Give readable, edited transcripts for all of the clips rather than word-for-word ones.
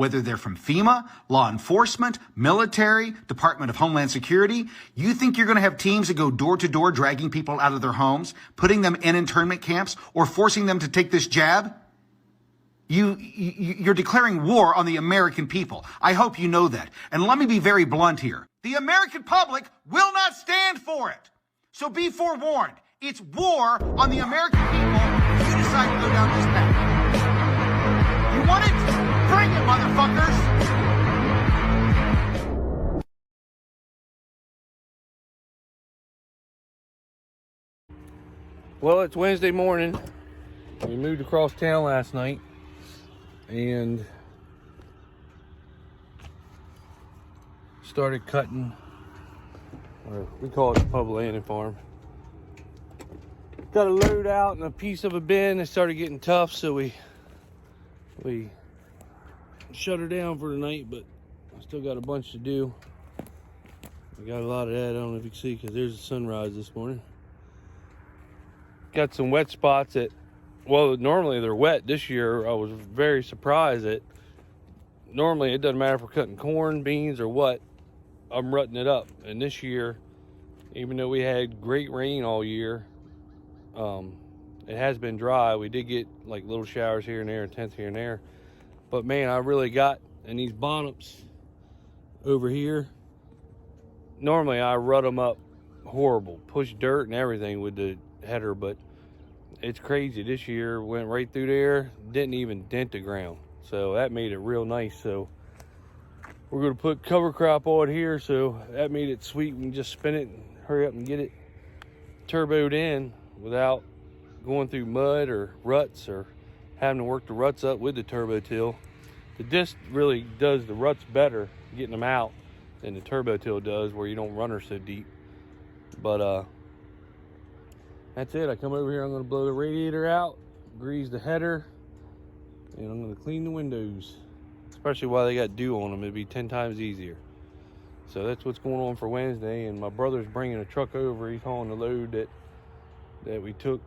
Whether they're from FEMA, law enforcement, military, Department of Homeland Security, you think you're going to have teams that go door to door dragging people out of their homes, putting them in internment camps, or forcing them to take this jab? You're declaring war on the American people. I hope you know that. And let me be very blunt here. The American public will not stand for it. So be forewarned. It's war on the American people if you decide to go down this path. You want it? Bring it, motherfuckers! Well, it's Wednesday morning. We moved across town last night and started cutting, or we call it the public landing farm. Got a load out in a piece of a bin. It started getting tough, so we shut her down for the night, but I still got a bunch to do. We got a lot of that. I don't know if you can see because there's the sunrise this morning. Got some wet spots that, well, normally they're wet. This year I was very surprised that normally it doesn't matter if we're cutting corn, beans, or what, I'm rutting it up. And this year, even though we had great rain all year, it has been dry. We did get like little showers here and there, and tenths here and there. But man, I really got in these bonneps over here. Normally I rut them up horrible, push dirt and everything with the header, but it's crazy. This year went right through there, didn't even dent the ground. So that made it real nice. So we're gonna put cover crop on here, so that made it sweet. We can just spin it and hurry up and get it turboed in without going through mud or ruts or having to work the ruts up with the turbo till. The disc really does the ruts better, getting them out, than the turbo till does, where you don't run her so deep. But that's it. I come over here, I'm gonna blow the radiator out, grease the header, and I'm gonna clean the windows. Especially while they got dew on them, it'd be 10 times easier. So that's what's going on for Wednesday. And my brother's bringing a truck over. He's hauling the load that we took,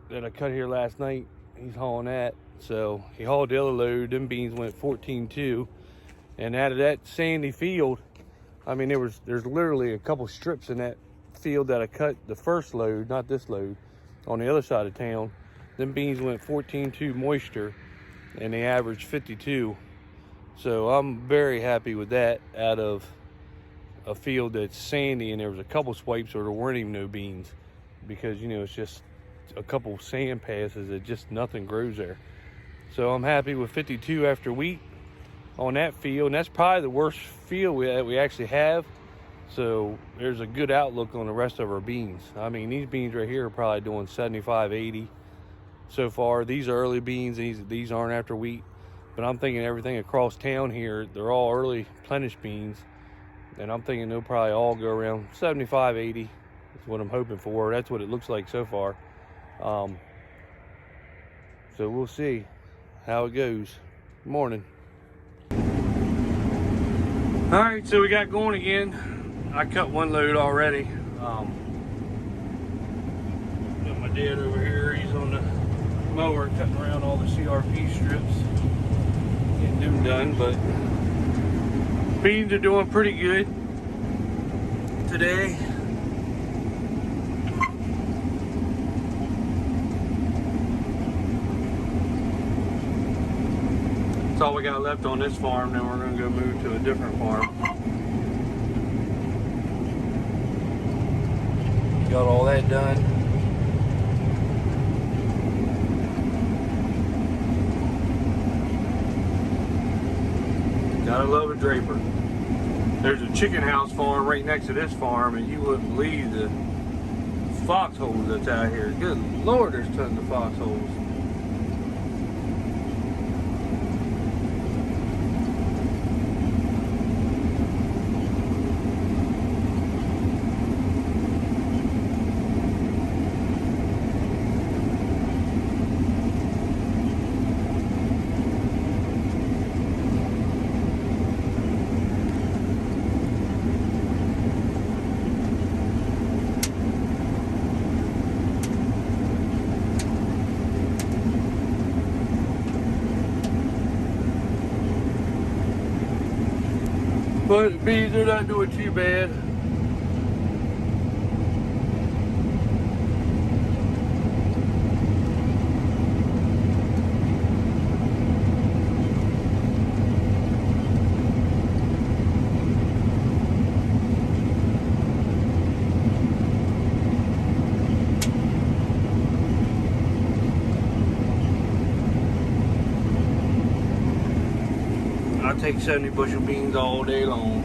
that I cut here last night. He's hauling that. So he hauled the other load. Them beans went 14.2. And out of that sandy field, I mean, there's literally a couple strips in that field that I cut the first load, not this load, on the other side of town. Them beans went 14.2 moisture, and they averaged 52. So I'm very happy with that out of a field that's sandy, and there was a couple swipes where there weren't even no beans, because, you know, it's just a couple sand passes that just nothing grows there. So I'm happy with 52 after wheat on that field, and that's probably the worst field we actually have. So there's a good outlook on the rest of our beans. I mean, these beans right here are probably doing 75, 80 so far. These are early beans. These aren't after wheat. But I'm thinking everything across town here, they're all early plenished beans. And I'm thinking they'll probably all go around 75, 80 is what I'm hoping for. That's what it looks like so far. So we'll see how it goes. Good morning. All right, so we got going again. I cut one load already. Got my dad over here. He's on the mower cutting around all the CRP strips. Getting them done, but beans are doing pretty good today. That's all we got left on this farm. Then we're going to go move to a different farm. Got all that done. Gotta love a draper. There's a chicken house farm right next to this farm, and you wouldn't believe the foxholes that's out here. Good Lord, there's tons of foxholes. But beans are not doing too bad. I take 70 bushel beans all day long.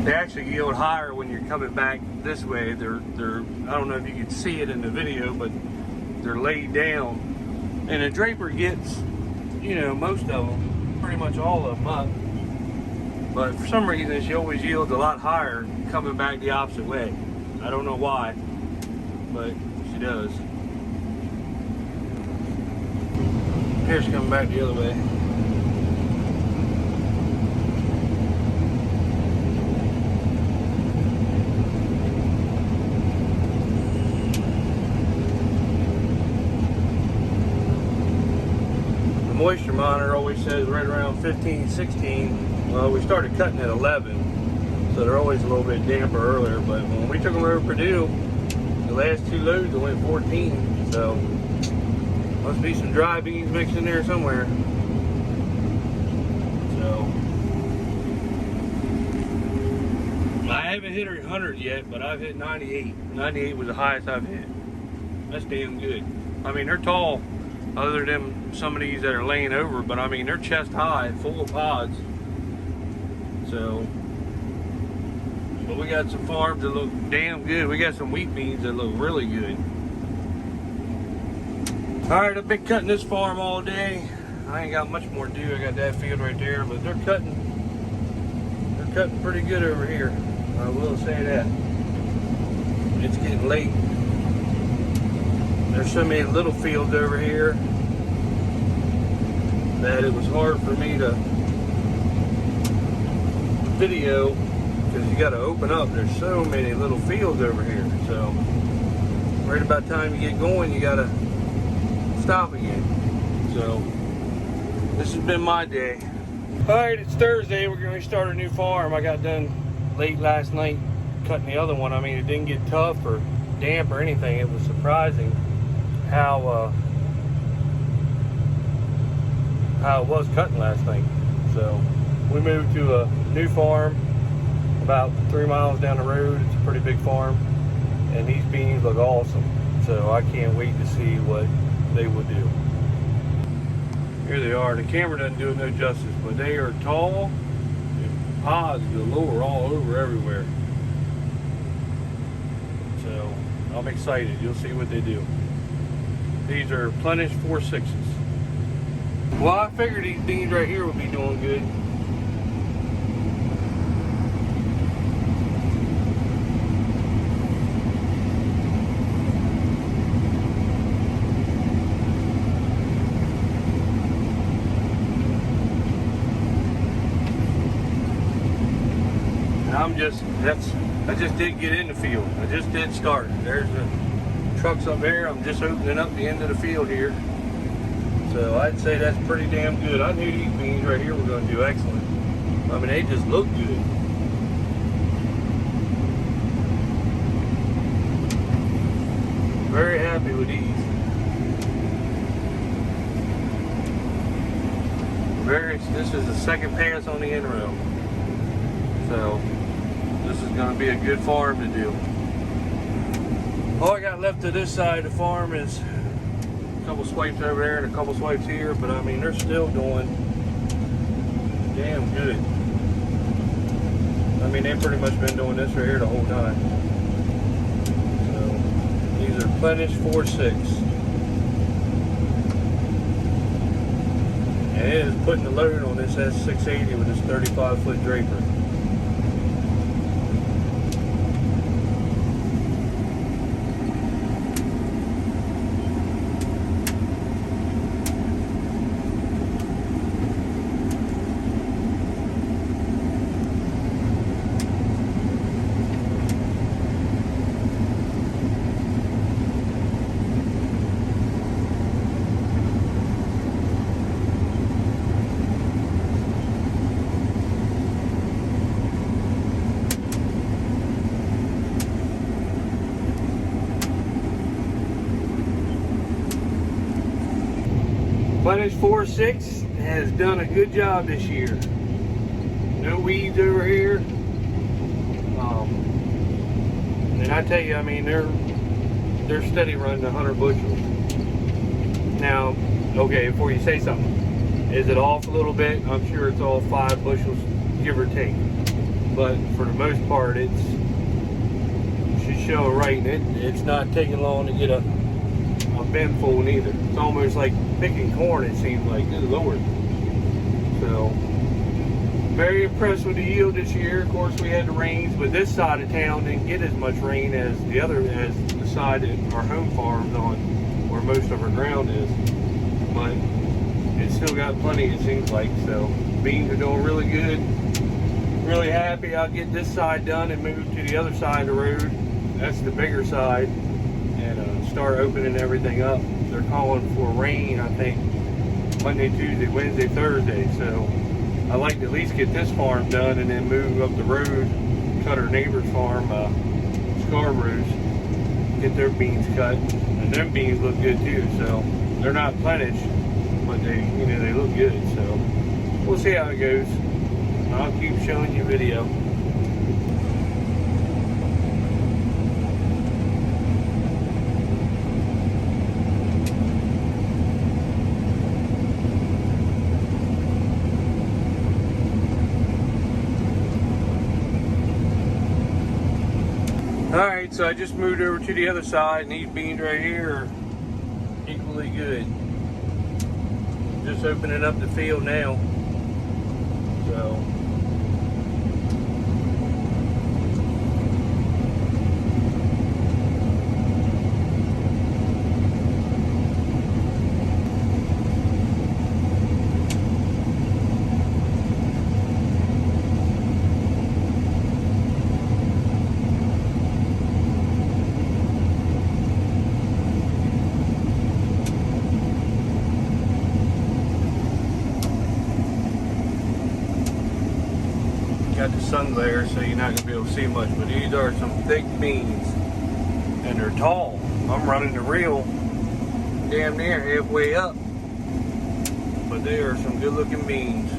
They actually yield higher when you're coming back this way. They're I don't know if you can see it in the video, but they're laid down. And a draper gets, you know, most of them, pretty much all of them up. But for some reason, she always yields a lot higher coming back the opposite way. I don't know why, but she does. Here's coming back the other way. The moisture monitor always says right around 15, 16. Well, we started cutting at 11, so they're always a little bit damper earlier. But when we took them over Purdue, the last 2 loads, they went 14. So must be some dry beans mixed in there somewhere. So I haven't hit 100 yet, but I've hit 98. 98 was the highest I've hit. That's damn good. I mean, they're tall, other than some of these that are laying over, but I mean, they're chest high, full of pods. So, but we got some farms that look damn good. We got some wheat beans that look really good. Alright, I've been cutting this farm all day. I ain't got much more to do. I got that field right there, but they're cutting pretty good over here. I will say that. It's getting late. There's so many little fields over here that it was hard for me to video because you got to open up. There's so many little fields over here. So right about time you get going, you got to stop again. So this has been my day. All right, it's Thursday. We're going to start a new farm. I got done late last night cutting the other one. I mean, it didn't get tough or damp or anything. It was surprising how it was cutting last night. So we moved to a new farm about 3 miles down the road. It's a pretty big farm, and these beans look awesome. So I can't wait to see what they will do. Here they are. The camera doesn't do it no justice, but they are tall and pods galore all over everywhere. So I'm excited. You'll see what they do. These are Plenish 4.6s. Well, I figured these beans right here would be doing good. I just did get in the field. I just did start. There's the trucks up there. I'm just opening up the end of the field here. So I'd say that's pretty damn good. I knew these beans right here were going to do excellent. I mean, they just look good. Very happy with these. This is the second pass on the end row. So this is going to be a good farm to do. All I got left to this side of the farm is a couple swipes over there and a couple swipes here, but I mean, they're still doing damn good. I mean, they've pretty much been doing this right here the whole time. So these are Plenish 4.6. And it is putting the load on this S680 with this 35-foot draper. Punish 4-6 has done a good job this year. No weeds over here. And I tell you, I mean, they're steady running 100 bushels. Now, okay, before you say something, is it off a little bit? I'm sure it's all 5 bushels, give or take. But for the most part, it should show a rate. It's not taking long to get a bin full neither. It's almost like picking corn, it seems like. Good Lord. So, very impressed with the yield this year. Of course, we had the rains, but this side of town didn't get as much rain as the side that our home farm's on, where most of our ground is. But it's still got plenty, it seems like. So beans are doing really good. Really happy I'll get this side done and move to the other side of the road. That's the bigger side, and start opening everything up. They're calling for rain, I think, Monday, Tuesday, Wednesday, Thursday. So I like to at least get this farm done and then move up the road, cut our neighbor's farm, Scarborough's, get their beans cut. And them beans look good too. So they're not plenished, but they look good. So we'll see how it goes. I'll keep showing you video. Alright, so I just moved over to the other side, and these beans right here are equally good. Just opening up the field now. So got the sun glare, so you're not going to be able to see much, but these are some thick beans, and they're tall. I'm running the reel damn near halfway up, but they are some good looking beans.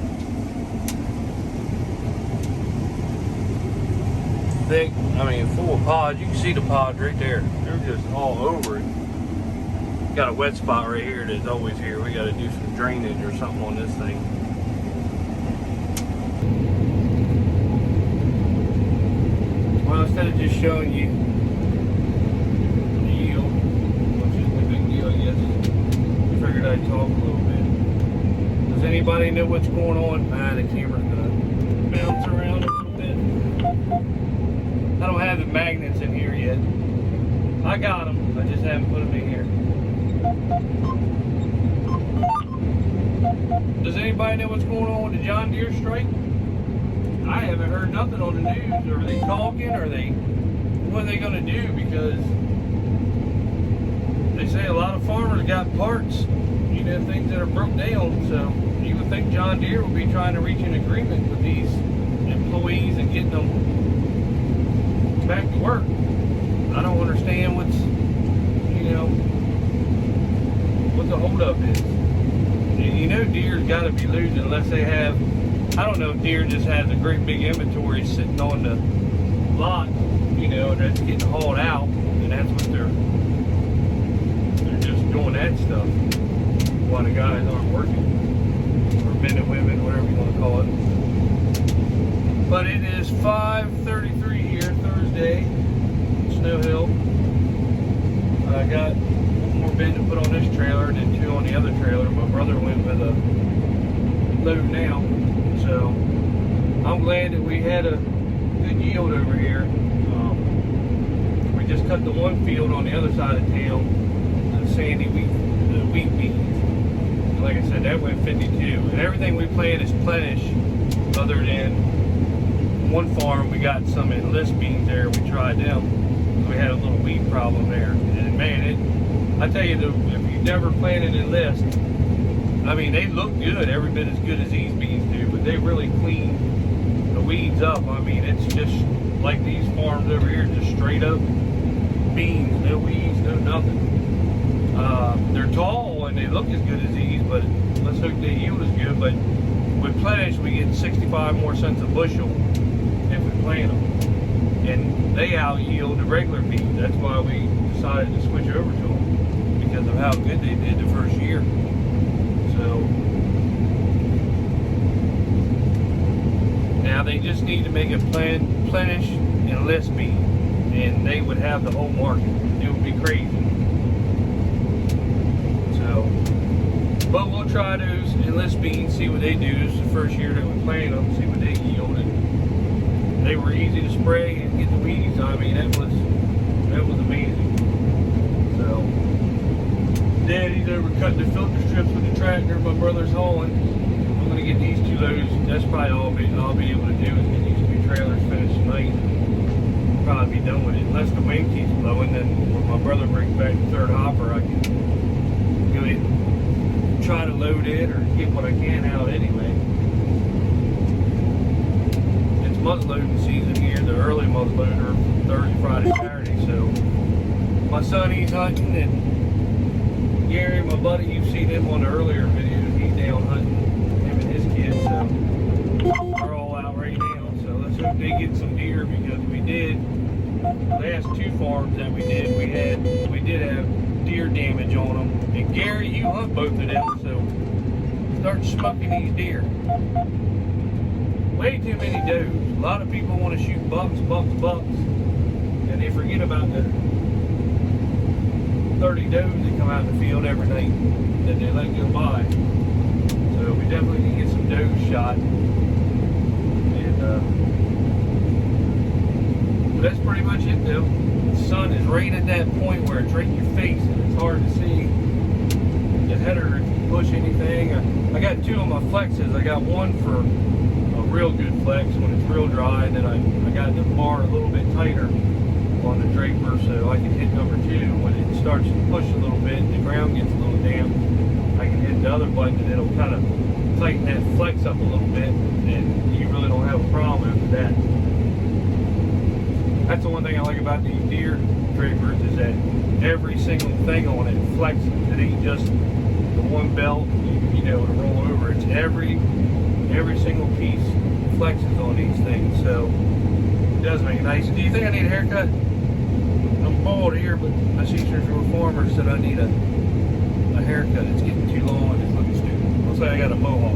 Thick, I mean full of pods. You can see the pods right there. They're just all over it. Got a wet spot right here that's always here. We got to do some drainage or something on this thing. Well, instead of just showing you the yield, which is a big deal, I guess, I figured I'd talk a little bit. Does anybody know what's going on? The camera's gonna bounce around a little bit. I don't have the magnets in here yet. I got them, I just haven't put them in here. Does anybody know what's going on with the John Deere strike? I haven't heard nothing on the news. Are they talking? What are they going to do? Because they say a lot of farmers got parts, things that are broke down. So you would think John Deere would be trying to reach an agreement with these employees and getting them back to work. I don't understand what the holdup is. Deere's got to be losing unless they have. I don't know if Deere just has a great big inventory sitting on the lot, that's getting hauled out, and that's what they're just doing that stuff while the guys aren't working, or men and women, whatever you want to call it. But it is 5:33 here, Thursday, Snow Hill. I got one more bin to put on this trailer and then 2 on the other trailer. My brother went with a load now. So I'm glad that we had a good yield over here. We just cut the one field on the other side of town, the sandy wheat beans. Like I said, that went 52. And everything we plant is plenished, other than one farm we got some enlist beans there. We tried them. We had a little weed problem there. And man, I tell you, if you've never planted enlist, I mean, they look good, every bit as good as these beans do, but they really clean the weeds up. I mean, it's just like these farms over here, just straight up beans, no weeds, no nothing. They're tall and they look as good as these, but let's hope the yield is good. But with plenish, we get 65 more cents a bushel if we plant them, and they out yield the regular beans. That's why we decided to switch over to them, because of how good they did the first year. So now they just need to make a plenish and less bean, and they would have the whole market. It would be crazy. So, but we'll try those enlist beans, see what they do. This is the first year that we planted them, see what they yielded. They were easy to spray and get the weeds. I mean, that was amazing. So, Daddy's over cutting the filter strips with the tractor. My brother's hauling. I'm gonna get these 2 loads. That's probably all I'll be able to do is get these 2 trailers finished tonight. Probably be done with it, unless the wind keeps blowing. Then when my brother brings back the 3rd hopper, I can go ahead and try to load it or get what I can out anyway. It's muzzleloading season here, the early muzzleloader, Thursday, Friday, Saturday. So my son, he's hunting, and Gary, my buddy, you've seen him on the earlier videos. He's down hunting, him and his kids. So they're all out right now. So let's hope they get some deer, because we did. The last 2 farms that we did, we did have deer damage on them. And Gary, you hunt both of them, so start smoking these deer. Way too many does. A lot of people want to shoot bucks, and they forget about the 30 does that come out in the field every night that they let go by. So we definitely need to get some does shot. And that's pretty much it though. The sun is right at that point where it's right in your face and it's hard to see the header if you push anything. I got 2 of my flexes. I got one for a real good flex when it's real dry, and then I got the bar a little bit tighter on the draper so I can hit number 2 when it starts to push a little bit and the ground gets a little damp. I can hit the other button and it'll kind of tighten that flex up a little bit, and you really don't have a problem after that. That's the one thing I like about these deer drapers, is that every single thing on it flexes. It ain't just the one belt, you know, to roll over. It's every single piece flexes on these things. So it does make it nice. Do you think I need a haircut? I'm bald here, but my sister's reformer said I need a haircut. It's getting too long and it's looking stupid. Looks like I got a mohawk.